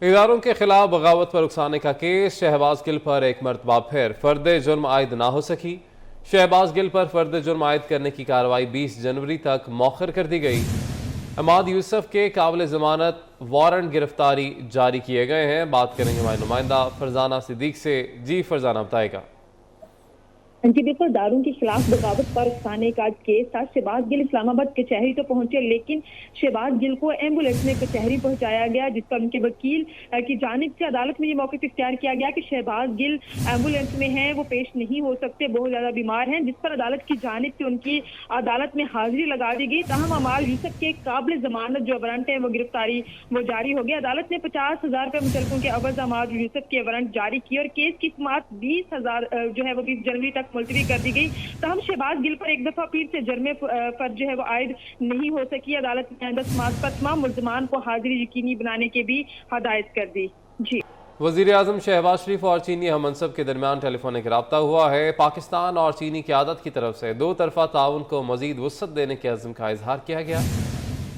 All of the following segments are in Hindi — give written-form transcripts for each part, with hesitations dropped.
इदारों के खिलाफ बगावत पर उकसाने का केस, शहबाज गिल पर एक मरतबा फिर फर्द जुर्म आयद ना हो सकी। शहबाज गिल पर फर्द जुर्म आयद करने की कार्रवाई 20 जनवरी तक मौखर कर दी गई। अमाद यूसुफ के काबिल जमानत वारंट गिरफ्तारी जारी किए गए हैं। बात करेंगे हमारे नुमाइंदा फरजाना सिद्दीक से। जी फरजाना, बताएगा। जी बिल्कुल, दारूं के खिलाफ बगावत पर उकसाने का केस था। शहबाज गिल इस्लामाबाद कचहरी तो पहुंचे, लेकिन शहबाज गिल को एम्बुलेंस में कचहरी पहुंचाया गया, जिस पर उनके वकील की जानिब से अदालत में ये मौक़िफ़ इख्तियार किया गया कि शहबाज गिल एम्बुलेंस में हैं, वो पेश नहीं हो सकते, बहुत ज्यादा बीमार हैं, जिस पर अदालत की जानिब से उनकी अदालत में हाजिरी लगा दी गई। तहम अमाद यूसुफ के काबिल जमानत जो वारंट है वो गिरफ्तारी वो जारी हो गया। अदालत ने 50,000 रुपये मुतलकों के अवज़ अमाद यूसुफ के वारंट जारी किए और केस की समाअत 20,000 जो है वो 20 जनवरी तक मुलतवी कर दी गई। तहम शहबाज गिल पर एक दफा फिर से जुर्म पर जो है वो आयद नहीं हो सकी। अदालत ने आइंदा समाअत पर तमाम मुल्ज़िमान को हाजिरी यकीनी बनाने की भी हदायत कर दी। जी, वज़ीर आज़म शहबाज शरीफ और चीनी हममनसब के दरमियान टेलीफोनिक रब्ता हुआ है। पाकिस्तान और चीनी क़यादत की तरफ से दो तरफ़ा ताउन को मज़ीद वुसअत देने के अज़्म का इजहार किया गया।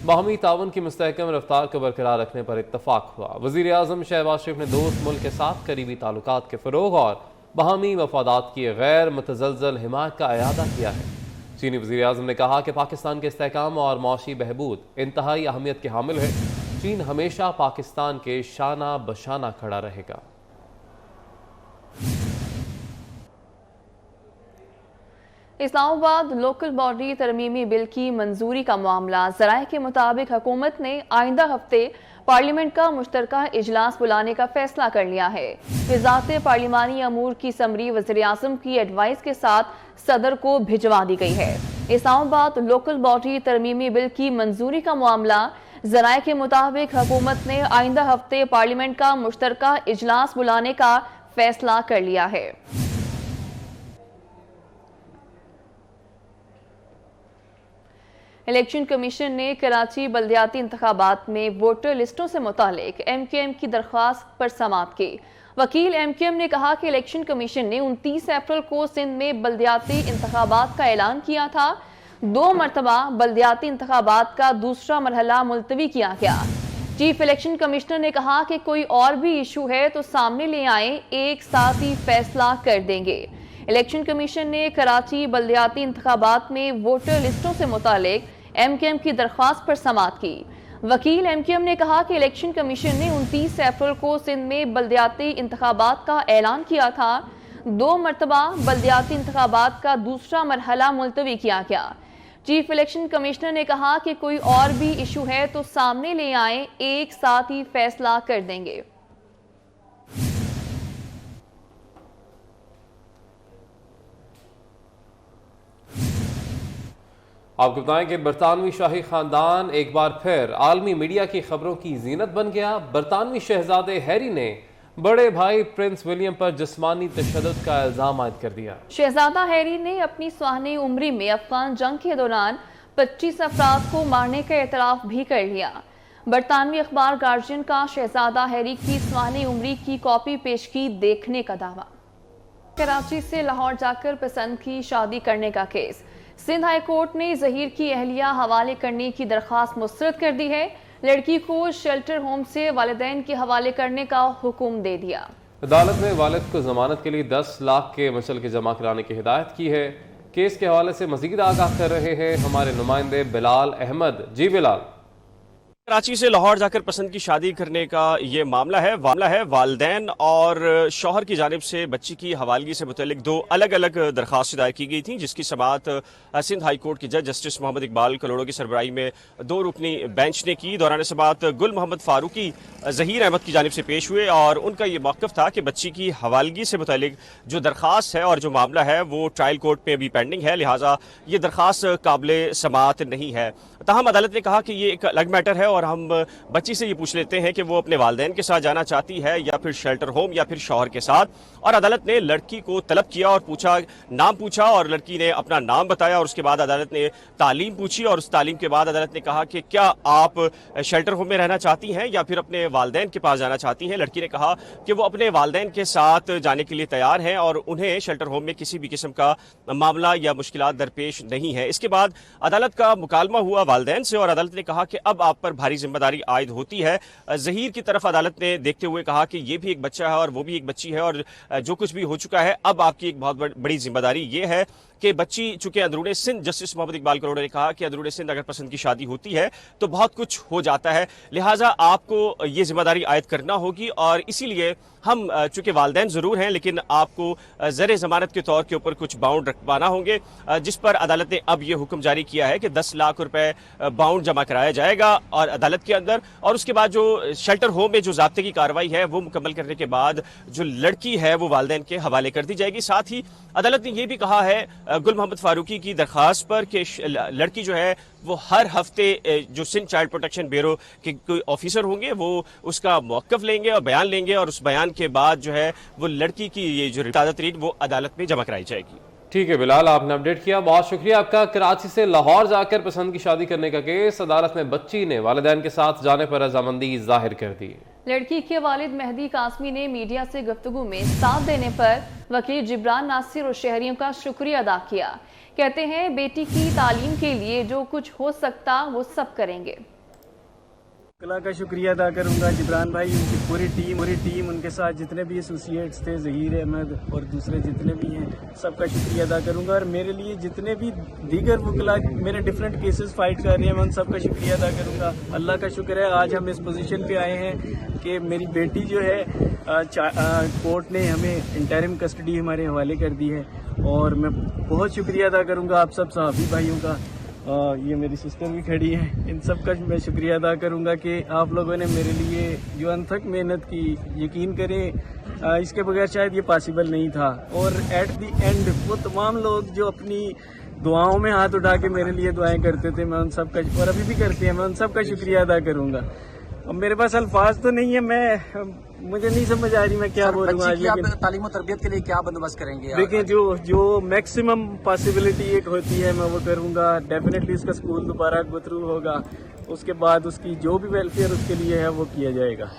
बाहमी ताउन की मुस्तहकम रफ्तार को बरकरार रखने पर इत्तफाक हुआ। वज़ीर आज़म शहबाज शरीफ ने दोस्त मुल्क के साथ करीबी ताल्लुकात के फ़रोग़ और बाहमी मफादात की गैर मुतज़लज़ल हिमायत का इरादा किया है। चीनी वज़ीर आज़म ने कहा कि पाकिस्तान के इस्तेहकाम और मौशी बहबूद इंतहाई अहमियत के हामिल है। चीन हमेशा पाकिस्तान के शाना बशाना खड़ा रहेगा। इस्लामाबाद लोकल बॉडी तरमीमी बिल की मंजूरी का मामला। ज़राए के मुताबिक हुकूमत ने आइंदा हफ्ते पार्लियामेंट का मुश्तरका इजलास बुलाने का फैसला कर लिया है। वज़ारत पार्लिमानी अमूर की समरी वज़ीर आज़म की एडवाइस के साथ सदर को भिजवा दी गई है। इस्लामाबाद लोकल बॉडी तरमीमी बिल की मंजूरी का मामला। ज़राए के मुताबिक हुकूमत ने आइंदा हफ्ते पार्लियामेंट का मुश्तरका इजलास बुलाने का फैसला कर लिया है। इलेक्शन कमीशन ने कराची बल्दियाती इंतखाबात में वोटर लिस्टों से मुतालिक MKM की दरख्वास्त पर समाअत की। वकील MKM ने कहा कि इलेक्शन कमीशन ने 29 अप्रैल को सिंध में बल्दियाती इंतखाबात का ऐलान किया था। 2 मरतबा बल्दियाती इंतखाबात का दूसरा मरहला मुलतवी किया गया। चीफ इलेक्शन कमिश्नर ने कहा कि कोई और भी इशू है तो सामने ले आए, एक साथ ही फैसला कर देंगे। इलेक्शन कमीशन ने कराची बल्दियाती इंतखाबात में वोटर लिस्टों से मुतालिक MKM की दरख्वास्त पर समाअत की। वकील MKM ने कहा कि इलेक्शन कमीशन ने 29 अप्रैल को सिंध में बल्दियाती इंतखाबात का ऐलान किया था। 2 मरतबा बल्दियाती इंतखाबात का दूसरा मरहला मुलतवी किया गया। चीफ इलेक्शन कमिश्नर ने कहा कि कोई और भी इशू है तो सामने ले आए, एक साथ ही फैसला कर देंगे। आपको बताएं कि बरतानवी शाही खानदान एक बार फिर आलमी मीडिया की खबरों की जीनत बन गया। बरतानवी शहजादे हैरी ने बड़े भाई प्रिंस विलियम पर जिस्मानी तशद्दुद का इल्जाम आयद कर दिया। शहजादा हैरी ने अपनी सुहानी उम्री में अफगान जंग के दौरान 25 अफराद को मारने का एतराफ भी कर लिया। बरतानवी अखबार गार्जियन का शहजादा हैरी की सुहानी उम्री की कॉपी पेश की देखने का दावा। कराची से लाहौर जाकर पसंद की शादी करने का केस। सिंध हाई कोर्ट ने जहीर की अहलिया हवाले करने की दरख्वास्त मुस्तरद कर दी है। लड़की को शेल्टर होम से वालिदैन के हवाले करने का हुक्म दे दिया। अदालत ने वालिद को जमानत के लिए 10 लाख के मुचलके जमा कराने की हिदायत की है। केस के हवाले से मजीद आगाह कर रहे हैं हमारे नुमाइंदे बिलाल अहमद। जी बिलाल। कराची से लाहौर जाकर पसंद की शादी करने का ये मामला है। वालिदैन और शौहर की जानिब से बच्ची की हवालगी से मुतल्लिक 2 अलग अलग दरख्वास्त दायर की गई थी, जिसकी समाअत सिंध हाई कोर्ट के जज जस्टिस मोहम्मद इकबाल कलोड़ो की सरबराही में 2 रुकनी बेंच ने की। दौरान समाअत गुल मोहम्मद फारूकी जहीर अहमद की जानिब से पेश हुए और उनका ये मौक़िफ़ था कि बच्ची की हवालगी से मुतल्लिक जो दरख्वास्त है और जो मामला है वो ट्रायल कोर्ट में अभी पेंडिंग है, लिहाजा ये दरख्वास्त काबिल समाअत नहीं है। ताहम अदालत ने कहा कि ये एक अलग मैटर है और हम बच्ची से ये पूछ लेते हैं कि वो अपने वालिदैन के साथ जाना चाहती है या फिर शेल्टर होम या फिर शौहर के साथ। और अदालत ने लड़की को तलब किया और नाम पूछा और लड़की ने अपना नाम बताया और उसके बाद अदालत ने तालीम पूछी और उस तालीम के बाद अदालत ने कहा कि क्या आप शेल्टर होम में रहना चाहती हैं या फिर अपने वालिदैन के पास जाना चाहती हैं। लड़की ने कहा कि वो अपने वालिदैन के साथ जाने के लिए तैयार हैं और उन्हें शेल्टर होम में किसी भी किस्म का मामला या मुश्किलात दरपेश नहीं है। इसके बाद अदालत का मुकालमा हुआ वालिदैन से और अदालत ने कहा कि अब आप पर भारी जिम्मेदारी आयद होती है। जहीर की तरफ अदालत ने देखते हुए कहा कि ये भी एक बच्चा है और वो भी एक बच्ची है और जो कुछ भी हो चुका है अब आपकी एक बहुत बड़ी जिम्मेदारी ये है कि बच्ची चूंकि अंदरूने सिंध, जस्टिस मोहम्मद इकबाल करोड़ा ने कहा कि अंदरूने सिंध अगर पसंद की शादी होती है तो बहुत कुछ हो जाता है, लिहाजा आपको ये जिम्मेदारी आयद करना होगी और इसीलिए हम चूंकि वालिदैन जरूर हैं लेकिन आपको ज़र जमानत के तौर के ऊपर कुछ बाउंड रखवाना होंगे, जिस पर अदालत ने अब ये हुक्म जारी किया है कि 10 लाख रुपए बाउंड जमा कराया जाएगा और अदालत के अंदर, और उसके बाद जो शेल्टर होम में जो ज़ाब्ते की कार्रवाई है वो मुकम्मल करने के बाद जो लड़की है वो वालिदैन के हवाले कर दी जाएगी। साथ ही अदालत ने यह भी कहा है गुल मोहम्मद फारूकी की दरख्वास्त पर कि लड़की जो है वो हर हफ्ते जो सिंध चाइल्ड प्रोटेक्शन ब्यूरो के कोई ऑफिसर होंगे वो उसका मौक़िफ़ लेंगे और बयान लेंगे और उस बयान के बाद जो है वो लड़की की ये जो ताज़ा तरीन वो अदालत में जमा कराई जाएगी। ठीक है बिलाल, आपने अपडेट किया, बहुत शुक्रिया आपका। कराची से लाहौर जाकर पसंद की शादी करने का केस, अदालत में बच्ची ने वालिदैन के साथ जाने पर रजामंदी जाहिर कर दी। लड़की के वालिद मेहदी कासमी ने मीडिया से गुफ्तगू में साथ देने पर वकील जिब्रान नासिर और शहरियों का शुक्रिया अदा किया। कहते हैं बेटी की तालीम के लिए जो कुछ हो सकता वो सब करेंगे। कला का शुक्रिया अदा करूंगा जिब्रान भाई, उनकी पूरी टीम उनके साथ जितने भी एसोसिएट्स थे, ज़हीर अहमद और दूसरे जितने भी हैं सबका शुक्रिया अदा करूंगा। और मेरे लिए जितने भी दीगर वकला मेरे डिफरेंट केसेस फाइट कर रहे हैं मैं उन सबका शुक्रिया अदा करूंगा। अल्लाह का शुक्र है आज हम इस पोजीशन पे आए हैं कि मेरी बेटी जो है कोर्ट ने हमें इंटरिम कस्टडी हमारे हवाले कर दी है और मैं बहुत शुक्रिया अदा करूंगा आप सब सहाफ़ी भाइयों का। ये मेरी सिस्टर भी खड़ी है, इन सब का मैं शुक्रिया अदा करूंगा कि आप लोगों ने मेरे लिए जो अनथक मेहनत की, यकीन करें इसके बगैर शायद ये पॉसिबल नहीं था। और एट द एंड वो तमाम लोग जो अपनी दुआओं में हाथ उठा के मेरे लिए दुआएं करते थे, मैं उन सब का, और अभी भी करते हैं, मैं उन सब का शुक्रिया अदा करूंगा। अब मेरे पास अल्फाज तो नहीं है, मुझे नहीं समझ आ रही मैं क्या बोलूँगा। तालीम और तरबियत के लिए क्या बंदोबस्त करेंगे? देखिए जो मैक्सिमम पॉसिबिलिटी एक होती है मैं वो करूँगा। डेफिनेटली उसका स्कूल दोबारा गो थ्रू होगा, उसके बाद उसकी जो भी वेलफेयर उसके लिए है वो किया जाएगा।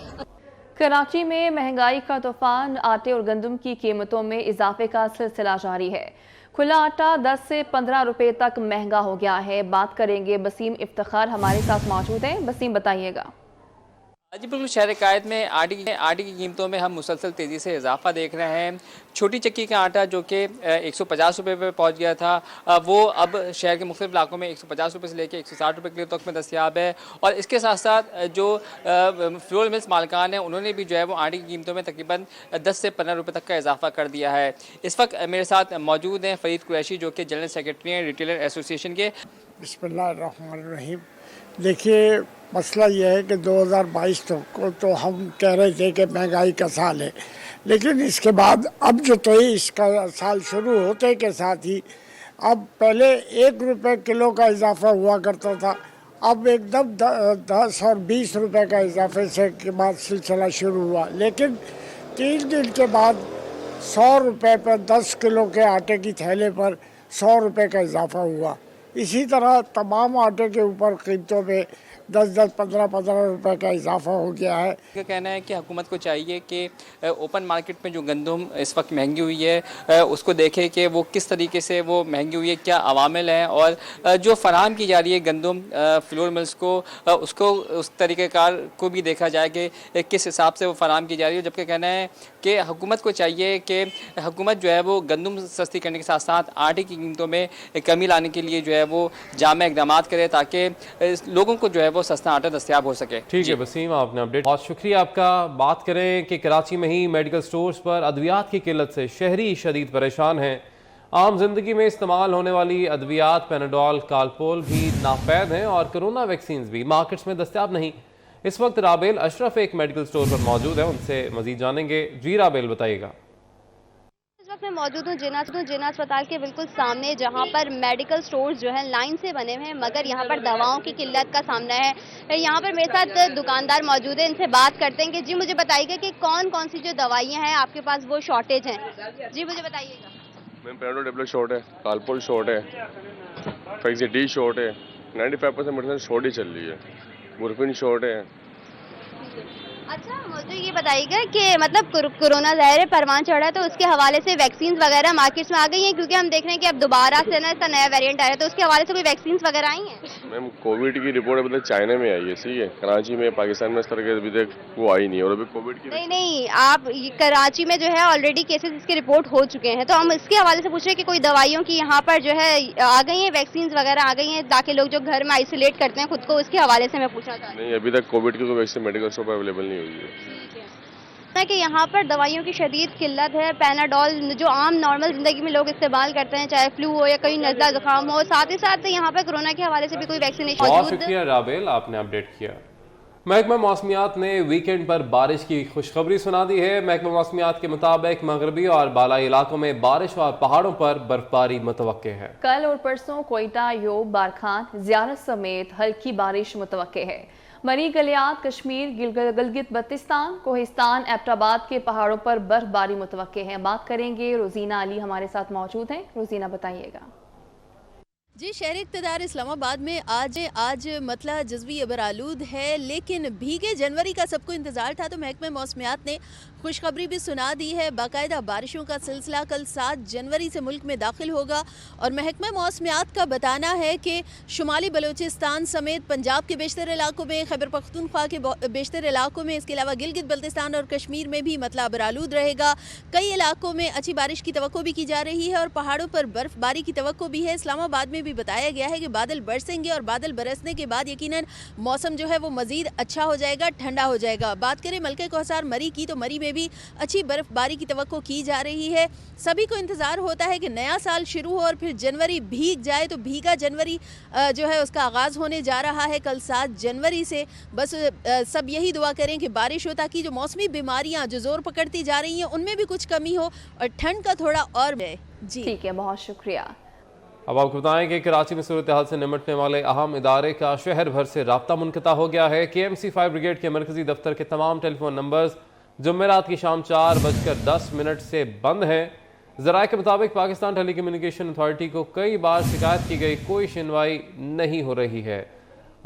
कराची में महंगाई का तूफान, आटे और गंदम की कीमतों में इजाफे का सिलसिला जारी है। खुला आटा 10 से 15 रुपए तक महंगा हो गया है। बात करेंगे बसीम इफ्तिखार हमारे साथ मौजूद हैं। बसीम बताइएगा। जी बिल्कुल, शहर कायद में आटे की कीमतों में हम मुसलसल तेज़ी से इजाफा देख रहे हैं। छोटी चक्की का आटा जो कि 150 रुपये पर पहुँच गया था वो अब शहर के मुख्तलिफ इलाकों में 150 रुपये से लेकर 160 रुपये किलो तक में दस्तियाब है। और इसके साथ साथ जो फ्लोर मिल्स मालिकान हैं उन्होंने भी जो है वो आटे की कीमतों में तकरीबन 10 से 15 रुपये तक का इजाफा कर दिया है। इस वक्त मेरे साथ मौजूद हैं फरीद कुरैशी जो कि जनरल सेक्रेटरी हैं रिटेलर एसोसिएशन के। बिस्मिल्लाहिर्रहमानिर्रहीम। देखिए मसला यह है कि 2022 को तो हम कह रहे थे कि महंगाई का साल है, लेकिन इसके बाद अब जो 23 का साल शुरू होते के साथ ही अब पहले 1 रुपये किलो का इजाफा हुआ करता था, अब एकदम 10 और 20 रुपये का इजाफे से के बाद सिलसिला शुरू हुआ। लेकिन 3 दिन के बाद 100 रुपये पर 10 किलो के आटे की थैले पर 100 रुपये का इजाफा हुआ। इसी तरह तमाम आटे के ऊपर कीमतों में 10-10, 15-15 रुपये का इजाफा हो गया है। क्या कहना है कि हुकूमत को चाहिए कि ओपन मार्केट में जो गंदम इस वक्त महंगी हुई है उसको देखे कि वो किस तरीके से वो महंगी हुई है, क्या अवामिल हैं, और जो फराहम की जा रही है गंदम फ्लोर मिल्स को उसको उस तरीक़ेकार को भी देखा जाए कि किस हिसाब से वो फराहम की जा रही है। जबकि कहना है कि हुकूमत को चाहिए कि हुकूमत जो है वो गंदम सस्ती करने के साथ साथ आटे की कीमतों में कमी लाने के लिए जो है वो जामे इक़दाम करे ताकि लोगों को जो है वो सस्ता आटा दस्तयाब हो सके। ठीक है वसीम, आपने अपडेट, बहुत शुक्रिया आपका। बात करें कि कराची में ही मेडिकल स्टोर्स पर अद्वियात की किल्लत से शहरी शदीद परेशान हैं। आम जिंदगी में इस्तेमाल होने वाली अद्वियात पेनाडोल, कालपोल भी नाफैद हैं और कोरोना वैक्सीन भी मार्केट्स में दस्तयाब नहीं। इस वक्त राबेल अशरफ एक मेडिकल स्टोर पर मौजूद है, उनसे मजीद जानेंगे। जी राबेल बताइएगा। मैं मौजूद हूँ जिन्ना अस्पताल के बिल्कुल सामने, जहाँ पर मेडिकल स्टोर्स जो है लाइन से बने हुए हैं, मगर यहाँ पर दवाओं की किल्लत का सामना है। यहाँ पर मेरे साथ दुकानदार मौजूद है, इनसे बात करते हैं कि जी मुझे बताइएगा कि कौन कौन सी जो दवाइयाँ हैं आपके पास वो शॉर्टेज हैं। जी मुझे बताइएगा। मैम पेनाडोल टेबलेट शॉर्ट है, कालपोल शॉर्ट है, फैक्सी डी शॉर्ट है, 95% मेडिसिन शॉर्ट ही चल रही है, बुरफिन शॉर्ट है। अच्छा, मुझे ये बताइएगा कि मतलब कोरोना ज़ाहिर परवान चढ़ा है तो उसके हवाले से वैक्सीन वगैरह मार्केट्स में आ गई हैं, क्योंकि हम देख रहे हैं कि अब दोबारा से ना इसका नया वेरिएंट आया है, तो उसके हवाले से कोई वैक्सीन वगैरह आई हैं? मैम कोविड की रिपोर्ट अभी तक चाइना में आई है, सही है। कराची में, पाकिस्तान में इस तरह के अभी तक वो आई नहीं है। और अभी कोविड की नहीं, आप कराची में जो है ऑलरेडी केसेस इसके रिपोर्ट हो चुके हैं, तो हम इसके हवाले से पूछ रहे हैं कि कोई दवाइयों की यहाँ पर जो है आ गई हैं, वैक्सीन वगैरह आ गई हैं, ताकि लोग जो घर में आइसोलेट करते हैं खुद को, उसके हवाले से मैं पूछना चाहती हूँ। नहीं, अभी तक कोविड की कोई वैक्सीन मेडिकल स्टोर पर अवेलेबल नहीं हुई है। कि यहाँ पर दवाइयों की शदीद किल्लत है। पैनाडोल जो आम नॉर्मल जिंदगी में लोग इस्तेमाल करते हैं, चाहे फ्लू हो या कोई नज़ला जुकाम हो, साथ ही साथ यहाँ पर कोरोना के हवाले से भी कोई वैक्सीनेशन बहुत मौजूद। शुक्रिया राबेल, आपने अपडेट किया। महकमा मौसमियात ने वीकेंड पर बारिश की खुशखबरी सुना दी है। महकमा मौसमियात के मुताबिक मगरबी और बालाई इलाकों में बारिश और पहाड़ों पर बर्फबारी मुतवक्के है। कल और परसों कोयटा, योब, बारखान, ज़ियारत समेत हल्की बारिश मुतवक्के है। मरी, गलियात, कश्मीर, गिलगित बल्तिस्तान, कोहिस्तान, एबटाबाद के पहाड़ों पर बर्फबारी मुतवक्के है। बात करेंगे, रोजीना अली हमारे साथ मौजूद हैं। रोजीना, बताइएगा। जी, शहर इक़्तिदार इस्लामाबाद में आज मतला जज़वी अबरालूद है, लेकिन भीगे जनवरी का सबको इंतज़ार था, तो महकमे मौसमियात ने खुशखबरी भी सुना दी है। बाकायदा बारिशों का सिलसिला कल 7 जनवरी से मुल्क में दाखिल होगा और महकमे मौसमियात का बताना है कि शुमाली बलूचिस्तान समेत पंजाब के बेशतर इलाकों में, खैबर पख्तूनख्वा के बेशतर इलाकों में, इसके अलावा गिलगित बल्तिस्तान और कश्मीर में भी मतला अबरालूद रहेगा। कई इलाकों में अच्छी बारिश की तवक्को भी की जा रही है और पहाड़ों पर बर्फबारी की तवक्को भी है। इस्लामाबाद में भी बताया गया है कि बादल बरसेंगे और बादल बरसने के बाद यकीनन मौसम जो है वो मजीद अच्छा हो जाएगा, ठंडा हो जाएगा। बात करें मलके कोहसार मरी की, तो मरी में भी अच्छी बर्फबारी की तवक्को की जा रही है। सभी को इंतजार होता है कि नया साल शुरू हो और फिर जनवरी भीग जाए, तो भीगा जनवरी जो है उसका आगाज होने जा रहा है कल 7 जनवरी से। बस सब यही दुआ करें कि बारिश हो, ताकि जो मौसमी बीमारियां जो जोर पकड़ती जा रही हैं उनमें भी कुछ कमी हो और ठंड का थोड़ा और जी ठीक है, बहुत शुक्रिया। अब आपको बताएं कि कराची में सूरत हाल से निमटने वाले अहम इदारे का शहर भर से राब्ता मुनक़ता हो गया है। KMC फायर ब्रिगेड के मरकजी दफ्तर के तमाम टेलीफोन नंबर्स जुमेरात की शाम 4:10 से बंद हैं। ज़राए के मुताबिक पाकिस्तान टेली कम्युनिकेशन अथॉरिटी को कई बार शिकायत की गई, कोई सुनवाई नहीं हो रही है।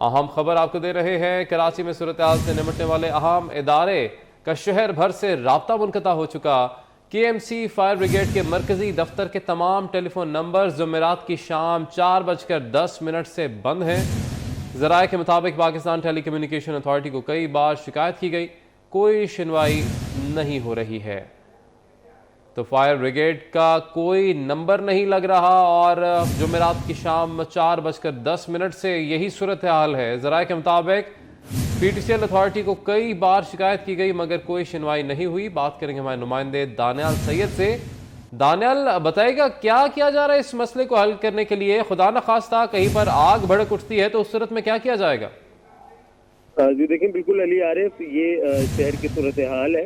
अहम खबर आपको दे रहे हैं, कराची में सूरत हाल से निमटने वाले अहम इदारे का शहर भर से राब्ता मुनक़ता हो चुका। KMC फायर ब्रिगेड के मरकजी दफ्तर के तमाम टेलीफोन नंबर जुमेरात की शाम 4:10 से बंद हैं। ज़राए के मुताबिक पाकिस्तान टेली कम्युनिकेशन अथॉरिटी को कई बार शिकायत की गई, कोई सुनवाई नहीं हो रही है। तो फायर ब्रिगेड का कोई नंबर नहीं लग रहा और जुमेरात की शाम 4:10 से यही सूरत हाल है। ज़राए के मुताबिक PTCL अथॉरिटी को कई बार शिकायत की गई मगर कोई सुनवाई नहीं हुई। बात करेंगे हमारे नुमाइंदे दानियाल सैयद से। दानियाल, बताएगा क्या किया जा रहा है इस मसले को हल करने के लिए? खुदा न खास्ता कहीं पर आग भड़क उठती है तो उस सूरत में क्या किया जाएगा? जी देखिए, बिल्कुल अली आरिफ, ये शहर की सूरत हाल है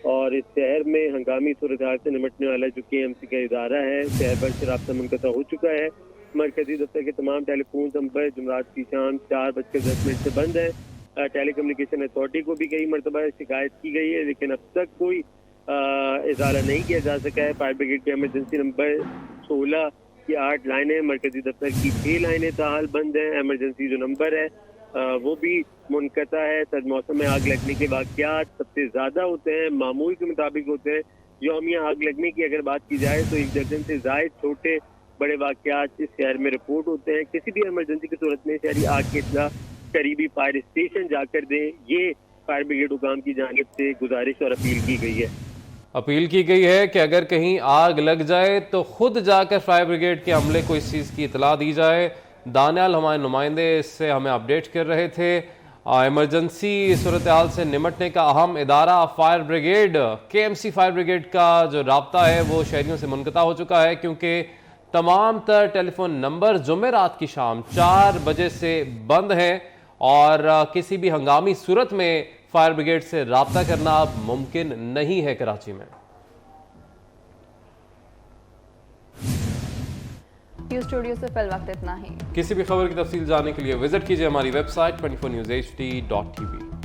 और इस शहर में हंगामी सूरत हाल से निमटने वाला जो KMC का इदारा है, शहर भर से राब्ता मुनक़ता हो चुका है। मरकजी दफ्तर के तमाम टेलीफोन नंबर जुमेरात की शाम 4:10 से बंद है। टेली कम्युनिकेशन अथॉरिटी को भी कई मरतबा शिकायत की गई है, लेकिन अब तक कोई इजाला नहीं किया जा सका है। फायर ब्रिगेड के एमरजेंसी नंबर 16 की 8 लाइनें, मरकजी दफ्तर की 6 लाइनें ताहाल बंद हैं। एमरजेंसी जो नंबर है वो भी मुनक़ता है। सर्द मौसम में आग लगने के वाक़यात सबसे ज़्यादा होते हैं, मामूल के मुताबिक होते हैं। यौमिया आग लगने की अगर बात की जाए तो 1 दर्जन से ज़ायद छोटे बड़े वाक़यात इस शहर में रिपोर्ट होते हैं। किसी भी एमरजेंसी की सूरत में शहरी आग की इत्तला करीबी फायर स्टेशन जाकर दें, ये फायर ब्रिगेड हुकाम की जानिब से गुजारिश और अपील की गई है। अपील की गई है कि अगर कहीं आग लग जाए तो खुद जाकर फायर ब्रिगेड के अमले को इस चीज़ की इतला दी जाए। दानियाल हमारे नुमाइंदे इससे हमें अपडेट कर रहे थे। इमरजेंसी सूरत हाल से निमटने का अहम इदारा fire brigade, KMC fire brigade का जो राब्ता है वो शहरियों से मुनक़ता हो चुका है, क्योंकि तमाम तर टेलीफोन नंबर जुमेरात की शाम 4 बजे से बंद हैं और किसी भी हंगामी सूरत में फायर ब्रिगेड से राब्ता करना अब मुमकिन नहीं है कराची में। स्टूडियो से फिल वक्त इतना ही। किसी भी खबर की तफसील जानने के लिए विजिट कीजिए हमारी वेबसाइट 24newshd.tv।